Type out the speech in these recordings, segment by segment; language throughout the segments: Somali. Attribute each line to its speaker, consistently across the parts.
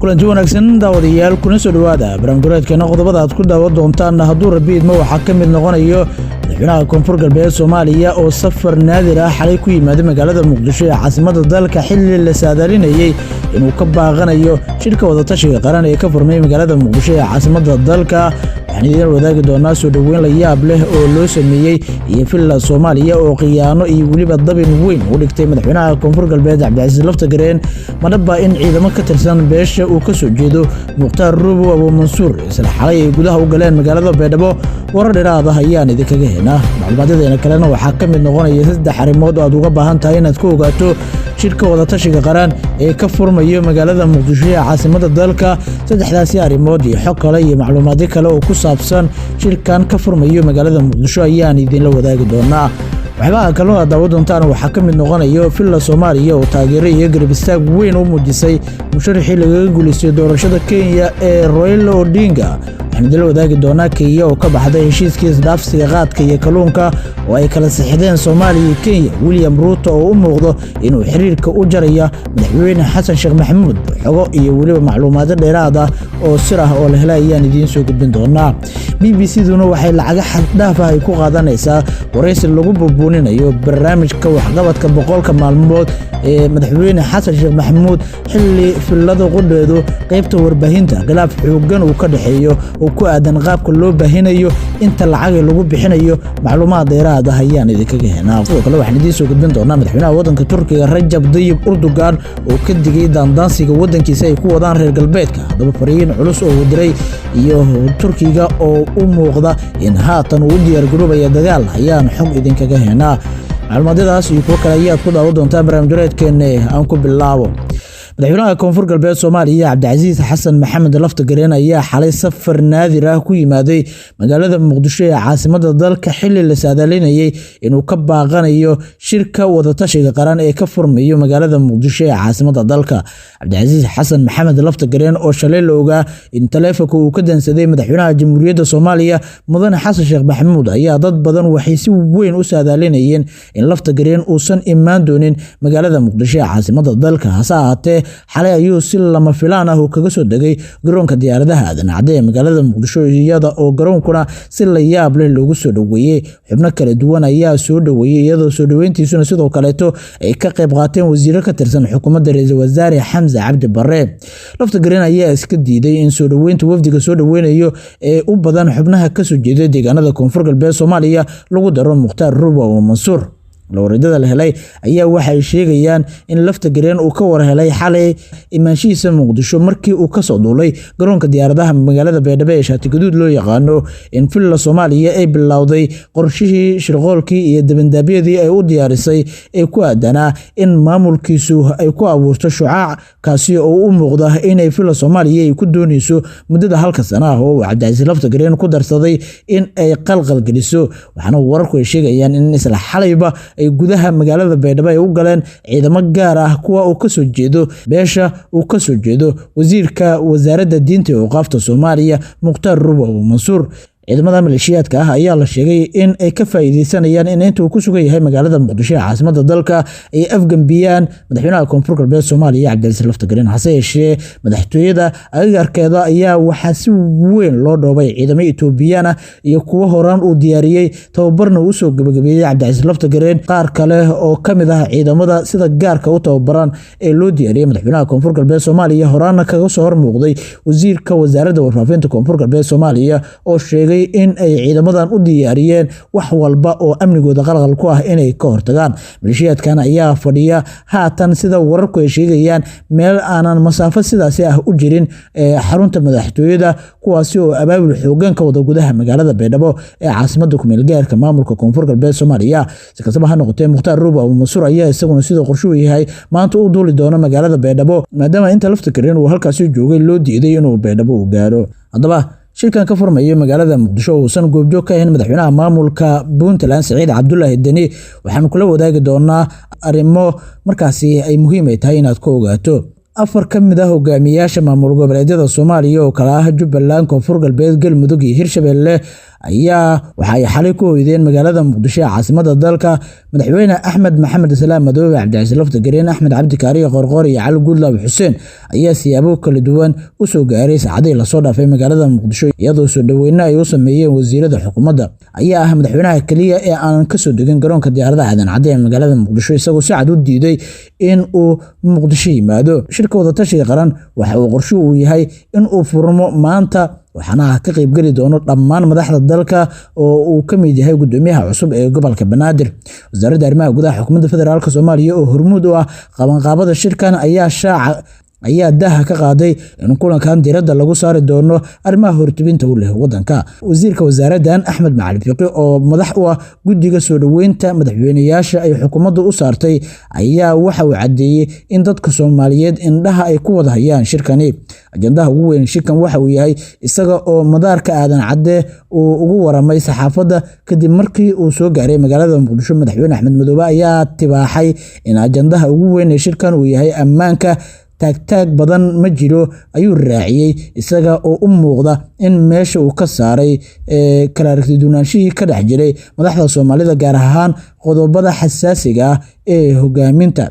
Speaker 1: kulanti wanaagsan daawadayaal kuna soo dhawaada barnaamijkeena qodobada aad ku daawan doontaan hadduu rabiid ma waxa ka mid noqonayo madaxweynaha koonfur galbeed Soomaaliya oo safar naadir ah xalay ku yimaaday magaalada Muqdisho ee caasimadda dalka xilli la saadalinayay inuu ka baaqanayo shirka wada tashiga qaran ee ka furmay magaalada Muqdisho ee caasimadda dalka waxaan idin wadaagi doonaa soo dhaweyn la yaab leh oo loo sameeyay iyo filla Soomaaliya oo qiyaano iyo waliba dabin weyn u dhigtay madaxweynaha koonfur galbeed Cabdicasiis Laftagareen madaba in ciidamo ka tirsan beesha uu ka soo jeedo Muqtaar Rubo Abu Mansuur isla xalay ay gudaha u galeen magaalada Beedhabo warar dheeraad ah ayaan idinkaga heynaa macluumaadyadeena kalena waxaa ka mid noqonaya saddex arrimood oo aad uga baahan tahay inaad ku ogaato shirka wada tashiga qaran ee ka furmayo magaalada Muqdisho ee caasimadda dalka saddexdaasi arrimood iyo xog kale iyo macluumaadyo kale oo ku saabsan shirkan ka furmayo magaalada Muqdisho ayaan idin la wadaagi doonaa waxaa kaloo daawo doontaan waxaa ka mid noqonayo filla Soomaaliya oo taageero iyo garab istaag weyn u muujisay musharaxii laga guuleystay doorashada Kenya ee Raila Odinga waxaan idin la wadaagi doonaa Kenya oo ka baxday heshiiskii isdhaafsiga qaadka iyo kalluunka oo ay kala saxiixdeen Soomaaliya iyo Kenya William Ruto oo u muuqdo inuu xiriirka u jaraya madaxweyne Xasan Sheekh Maxamuud xogo iyo waliba macluumaad dheeraad ah oo sir ah oo la helay ayaan idin soo gudbin doonaa BBC-duna waxay lacag xad dhaaf ah ku qaadanaysaa wareysi lagu buubuninayo barnaamijka waxqabadka boqolka maalmood ee madaxweyne Xasan Sheekh Maxamuud xilli fillada qudheedu qaybta warbaahinta khilaaf xooggan uu ka dhaxeeyo oo ku aadan qaabka loo baahinayo inta lacag lagu bixinayo macluumaad dheeraad ah ayaan idinkaga heynaa sidoo kale waxaan idin soo gudbin doonaa madaxweynaha waddanka Turkiga Rajab Tayyip Erdogan oo ka digay daandaansiga waddankiisa ay ku wadaan reer galbeedka hadaba fariin culus oo uu diray iyo Turkiga oo u muuqda in haatan uu diyaar garoobaya dagaal ayaan xog idinkaga heynaa macluumaadadaas iyo kuwa kale ayaad ku daawan doontaa barnaamijkeena aan ku bilaabo madaxweynaha koonfur galbeed Soomaaliya Cabdicasiis Xasan Maxamed Laftagareen ayaa xalay safar naadir ah ku yimaaday magaalada Muqdisho ee caasimadda dalka xilli la saadalinayay inuu ka baaqanayo shirka wada tashiga qaran ee ka furmayo magaalada Muqdisho ee caasimadda dalka Cabdicasiis Xasan Maxamed Laftagareen oo shalay la ogaa in taleefanka uu ka dansaday madaxweynaha Jamhuuriyadda Soomaaliya Mudane Xasan Sheekh Maxamuud ayaa dad badan waxay si weyn u saadalinayeen in Laftagareen uusan imaan doonin magaalada Muqdisho ee caasimadda dalka hase ahaatee xalay ayuu si lama filaan ah kaga soo degay garoonka diyaaradaha aadan cadde ee magaalada Muqdisho iyada oo garoonkuna si la yaab leh loogu soo dhaweeyay xubno kala duwan ayaa soo dhaweeyay iyadoo soo dhaweyntiisuna sidoo kaleeto ay ka qayb qaateen wasiiro ka tirsan xukuumadda ra'iisul wasaare Xamza Cabdi Barre Laftagareen ayaa iska diiday in soo dhaweynta wafdiga soo dhaweynayo ee u badan xubnaha ka soo jeeda deegaanada koonfur galbeed Soomaaliya lagu daro Muqtaar Rubo Abu Mansuur lawradada la helay ayaa waxay sheegayaan in Laftagareen uu ka war helay xalay imaanshiisa Muqdisho markii uu ka soo duulay garoonka diyaaradaha magaalada Beedhabo ee Shaati Gaduud loo yaqaano in filla Soomaaliya ay bilowday qorshihii shirqoolkii iyo dabandaabyadii ay u diyaarisay ee ku aadanaa in maamulkiisu ay ku abuurto shucaac kaasi oo u muuqda inay filla Soomaaliya ay ku doonayso muddada halka sano ah oo Cabdicasiis Laftagareen ku darsaday in ay qalqal geliso waxaana wararku ay sheegayaan in isla xalayba ay gudaha magaalada Beedhabo ay u galeen ciidamo gaar ah kuwa uu ka soo jeedo beesha uu ka soo jeedo wasiirka wasaaradda diinta ee waqaafta Soomaaliya Muqtaar Rubo Abu Mansuur ciidamada maleeshiyaadka ah ayaa la sheegay in ay ka faa'iideysanayaan in inta uu ku sugan yahay magaalada Muqdisho ee caasimadda dalka ay afgambiyaan madaxweynaha koonfur galbeed Soomaaliya Cabdicasiis Laftagareen hase yeeshee madaxtooyada agagaarkeeda ayaa waxaa si weyn loo dhoobay ciidamo Itoobiyaan ah iyo kuwa horaan uu diyaariyay tababarna uu soo gabagabeeyay Cabdicasiis Laftagareen qaar kale oo ka mid ah ciidamada sida gaarka u tababaran ee loo diyaariyay madaxweynaha koonfur galbeed Soomaaliya horaana kaga soo hormuuqday wasiirka wasaaradda warfaafinta koonfur galbeed Soomaaliya oo sheegay in ay ciidamadan u diyaariyeen wax walba oo amnigooda qalqal ku ah inay ka hortagaan maleeshiyaadkan ayaa fadhiya haatan sida wararku ay sheegayaan meel aanan masaafo sidaas ah u jirin xarunta madaxtooyada kuwaasi oo abaabul xoogan ka wada gudaha magaalada Beedhabo ee caasimadda ku meel gaarka maamulka koonfur galbeed Soomaaliya si kastaba ha noqotee Muqtaar Rubo Abu Mansuur ayaa isaguna sidoo qorshuhu yahay maanta u duuli doono magaalada Beedhabo maadaama inta Laftagareen uu halkaasi joogay loo diiday inuu Beedhabo u gaaro hadaba shirkan ka furmaya magaalada Muqdisho oo san goobjoog ka ahayn madaxweynaha maamulka Puntland Saciid Cabdullaahi Deni waxaan kula wadaagi doonaa arrimo markaasi ay muhiim tahay inaad ka ogaato afar ka mid ah hogaamiyaasha maamul goboleedyada Soomaaliya oo kala ah Jubbaland, Koonfur Galbeed, Galmudug iyo Hirshabelle waxay xalay ku hoydeen magaalada muqdisho ee caasimada dalka. madaxweyne axmed maxamed salaam madoobe, cabdicasiis laftagareen, axmed cabdi kaariye qorqor iyo cali guudlaabe xuseen ayaa siyaabo kala duwan u soo gaaray saacadii lasoo dhaafay magaalada muqdisho, iyadoo soo dhaweyne ay u sameeyeen wasiirada xukuumadda. ayaa ah madaxweynaha kaliya ee aan ka soo degin garoonka diyaaradaha aadan cadde ee magaalada muqdisho, isagoo si cad u diiday in uu muqdisho yimaado. shirka wadatashiga qaran waxa uu qorshe u yahay in uu furmo maanta, waxaana ka qaybgeli doono dhammaan madaxda dalka oo uu ka mid yahay gudoomiyaha cusub ee gobolka Banaadir. wasaaradda arrimaha gudaha xukuumadda federaalka Soomaaliya oo hormuud u ah qabanqaabada shirkan ayaa daha ka qaaday in kulankan diiradda lagu saari doono arrimaha hortubinta u leh wadanka. wasiirka wasaaraddan Axmed Macalin Fiqi oo madax u ah guddiga soo dhaweynta madaxweynayaasha ay xukuumaddu u saartay ayaa waxa uu cadeeyay in dadka Soomaaliyeed indhaha ay ku wada hayaan shirkani. ajandaha ugu weyn shirkan waxa uu yahay isaga oo madaarka aadan cadde uu ugu waramay saxaafadda kadib markii uu soo gaaray magaalada muqdisho. madaxweyne Axmed Madoobe ayaa tibaaxay in ajandaha ugu weyn ee shirkan uu yahay ammaanka. taag badan ma jiro ayuu raaciyay, isaga oo u muuqda in meesha uu ka saaray kala aragti duunaanshihii ka dhex jiray madaxda Soomaalida, gaar ahaan qodobada xasaasiga ah ee hogaaminta.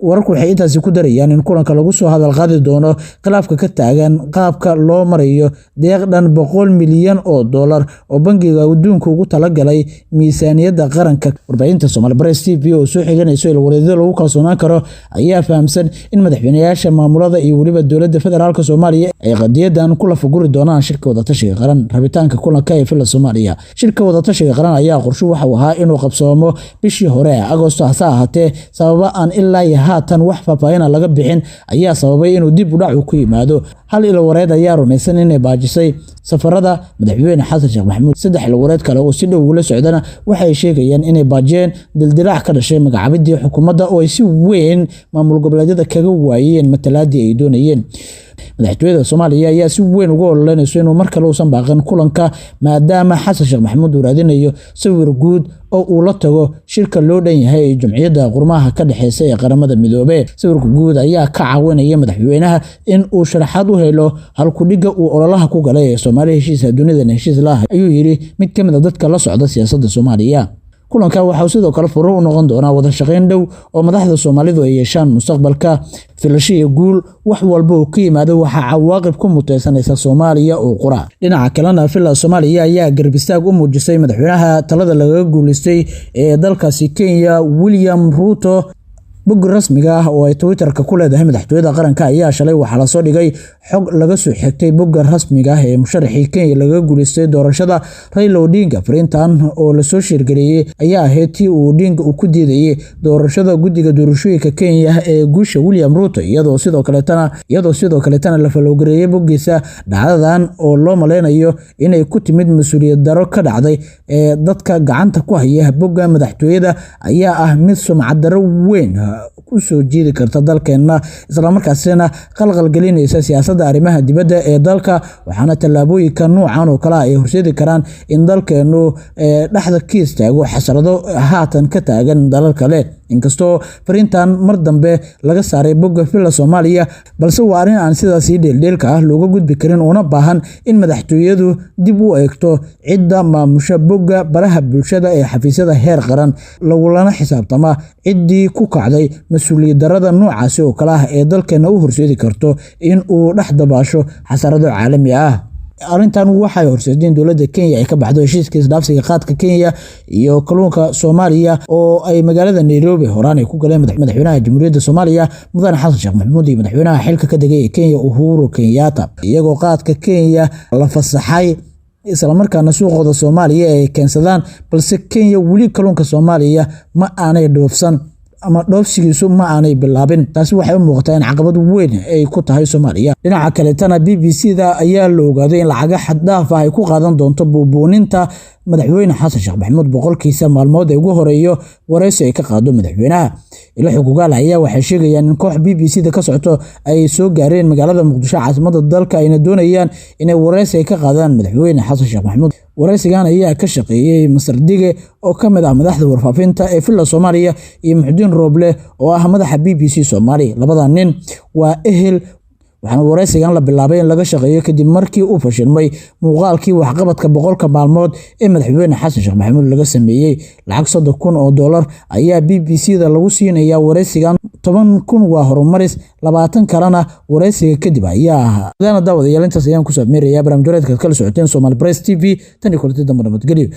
Speaker 1: wararku waxay intaasi ku darayaan in kulanka lagu soo hadal qaadi doono khilaafka ka taagan qaabka loo marayo deeq dhan $100 milyan oo bangiga adduunka ugu talagalay miisaaniyadda qaranka. warbaahinta Soomaali Press TV oo soo xiganayso ilwareedyo lagu kalsoonaan karo ayaa fahamsan in madaxweynayaasha maamulada iyo waliba dowladda federaalka Soomaaliya ay qadiyadan kula faguri doonaan shirka wadatashiga qaran. rabitaanka kulanka ee fila Soomaaliya. shirka wadatashiga qaran ayaa qorshe waxa uu ahaa inuu qabsoomo bishii hore ee Agoosto, hase ahaatee sababa aan ilaa haatan wax faahfaahin laga bixin ayaa sababay inuu dib u dhac ku yimaado. hal ilwareed ayaa rumaysan inay baajisay safarada madaxweyne Xasan Sheekh Maxamuud. 3 ilwareed kale oo si dhow ula socdana waxay sheegayaan inay baajiyeen dildilaac ka dhashay magacaabidii xukuumadda oo ay si weyn maamul goboleedyada kaga waayeen matalaadii ay doonayeen. madaxtooyada Soomaaliya ayaa si weyn uga ololeynayso inuu mar kale uusan baaqan kulanka, maadaama Xasan Sheekh Maxamuud uu raadinayo sawir guud oo uu la tago shirka loo dhan yahay ee Jumciyadda Qurmaha ka dhaxaysa ee qaramada Midoobay. sawirka guud ayaa ka caawinaya madaxweynaha in uu sharaxaad u helo halku dhiga uu ololaha ku galay ee Soomaaliya heshiis dunida heshiis la ah, ayuu yiri mid ka mid ah dadka la socda siyaasadda Soomaaliya. kulanka waxa uu sidoo kale furo u noqon doonaa wada shaqayn dhow oo madaxda Soomaalidu ay yeeshaan mustaqbalka. filashiga guul wax walba oo ka yimaado waxa cawaaqib ku muteysanaysa Soomaaliya oo qura. dhinaca kalena fila Soomaaliya ayaa garbistaag u muujisay madaxweynaha talada laga guuleystay ee dalkaasi Kenya William Ruto. bog rasmiga ah oo ay Twitter-ka ku leedahay madaxtooyada qaranka ayaa shalay waxa la soo dhigay xog laga soo xigtay bogga rasmiga ah ee musharaxii Kenya laga guuleystay doorashada Raila Odinga. fariintan oo la soo shirgeliyay ayaa ahayd tii Odinga uu ku diidayay doorashada guddiga doorashooyinka Kenya ee guusha William Ruto, iyadoo sidoo kale la falowgareeyay boggiisa dhacdadan oo loo maleynayo inay ku timid mas'uuliyad daro ka dhacday ee dadka gacanta ku haya bogga madaxtooyada ayaa ah mid sumcad daro weyn ku soo jiidi karta dalkeena, isla markaasina qalqal gelinaysa siyaasadda arrimaha dibadda ee dalka. waxaana tallaabooyinka noocan oo kale ay horseedi karaan in dalkeenu dhaxda ka istaago xasarado haatan ka taagan dalal kale. inkastoo fariintan mar dambe laga saaray bogga fila Soomaaliya, balse waa arrin aan sidaas dheeldheelka ah looga gudbi karin, una baahan in madaxtooyadu dib u eegto cidda maamusha bogga baraha bulshada ee xafiisyada heer qaran, lagulana xisaabtama ciddii ku kacday mas'uuliyad darrada noocaasi oo kale ah ee dalkeena u horseedi karto in uu dhex dabaasho xasarado caalami ah. arrintan waxay horseedeen dowladda Kenya ay ka baxdo heshiiska isdhaafsiga qaadka Kenya iyo kalluunka Soomaaliya oo ay magaalada Nairobi horaan ay ku galeen madaxweynaha Jamhuuriyadda Soomaaliya Mudane Xasan Sheekh Maxamuud iyo madaxweynaha xilka ka degay ee Kenya Uhuru Kenyatta, iyagoo qaadka Kenya la fasaxay isla markaana suuqooda Soomaaliya ay keensadaan, balse Kenya weli kalluunka Soomaaliya ma aanay dhoofsan ama dhoofsigiisu ma aanay bilaabin. taasi waxay u muuqataa in caqabad weyn ay ku tahay Soomaaliya. dhinaca kale tana BBC-da ayaa la ogaaday in lacag xad dhaaf ah ay ku qaadan doonto buubuuninta madaxweyne Xasan Sheekh Maxamuud boqolkiisa maalmood ee ugu horeeyo wareysi ay ka qaado madaxweynaha. ilo xuquuqaal ayaa waxay sheegayaan in koox BBC-da ka socoto ay soo gaareen magaalada Muqdisho caasimada dalka, ayna doonayaan inay wareysi ay ka qaadaan madaxweyne Xasan Sheekh Maxamuud. wareysigan ayaa ka shaqeeyay Masar Dige oo ka mid ah madaxda warfaafinta ee fila Soomaaliya iyo Muxudiin Roble oo ah madaxa BBC Soomaali. labada nin waa ehel waxaana wareysigan la bilaabay in laga shaqeeyo kadib markii uu fashilmay muuqaalkii waxqabadka 100 maalmood ee madaxweyne xasan sheekh maxamuud laga sameeyay. lacag $30,000 ayaa BBC-da lagu siinayaa wareysigan. 10,000 waa horumaris, 20 kalena wareysiga kadib ayaa daawadayaal intaas ayaan ku saabmeerayaa barnaamijyadeedka kala socoteen Somali Press TV tan iyo kulanti dambe nabadgelyo.